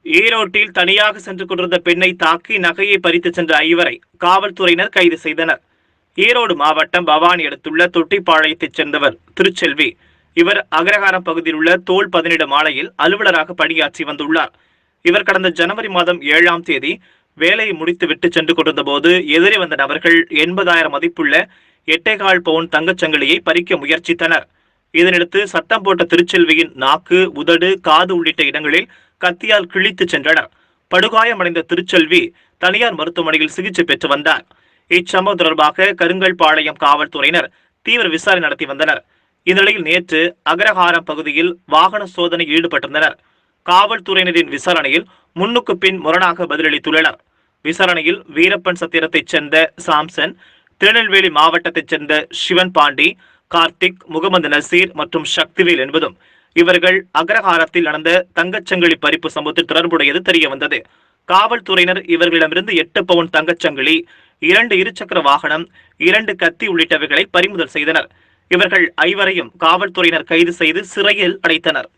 ஈரோட்டில் தனியாக சென்று கொண்டிருந்த பெண்ணை தாக்கி நகையை பறித்து சென்ற ஐவரை காவல்துறையினர் கைது செய்தனர். ஈரோடு மாவட்டம் பவானி அடுத்துள்ள தொட்டிப்பாளையத்தைச் சேர்ந்தவர் திருச்செல்வி. இவர் அக்ரஹாரம் பகுதியில் உள்ள தோல் பதனிடும் ஆலையில் அலுவலராக பணியாற்றி வந்துள்ளார். இவர் கடந்த ஜனவரி மாதம் 7ஆம் தேதி வேலையை முடித்துவிட்டு சென்று கொண்டிருந்த போது எதிரே வந்த நபர்கள் 80,000 மதிப்புள்ள 8.25 பவுன் தங்கச்சங்கிலியை பறிக்க முயற்சித்தனர். இதனடுத்து சத்தம் போட்ட திருச்செல்வியின் நாக்கு, உதடு, காது உள்ளிட்ட இடங்களில் கத்தியால் கிழித்து சென்றனர். படுகாயமடைந்த திருச்செல்வி தனியார் மருத்துவமனையில் சிகிச்சை பெற்று வந்தார். இச்சம்பவம் தொடர்பாக கருங்கல்பாளையம் காவல்துறையினர் தீவிர விசாரணை நடத்தி வந்தனர். இந்நிலையில் நேற்று அக்ரஹாரம் பகுதியில் வாகன சோதனையில் ஈடுபட்டிருந்தனர். காவல்துறையினரின் விசாரணையில் முன்னுக்கு பின் முரணாக பதிலளித்துள்ளனர். விசாரணையில் வீரப்பன் சத்திரத்தைச் சேர்ந்த சாம்சன், திருநெல்வேலி மாவட்டத்தைச் சேர்ந்த சிவன் பாண்டி, கார்த்திக், முகமது நசீர் மற்றும் சக்திவேல் என்பதும் இவர்கள் அக்ரஹாரத்தில் நடந்த தங்கச்சங்கிலி பறிப்பு சம்பவத்தில் தொடர்புடையது தெரிய வந்தது. காவல்துறையினர் இவர்களிடமிருந்து 8 பவுன் தங்கச்சங்கிலி, 2 இருசக்கர வாகனம், 2 கத்தி உள்ளிட்டவைகளை பறிமுதல் செய்தனர். இவர்கள் ஐவரையும் காவல்துறையினர் கைது செய்து சிறையில் அடைத்தனர்.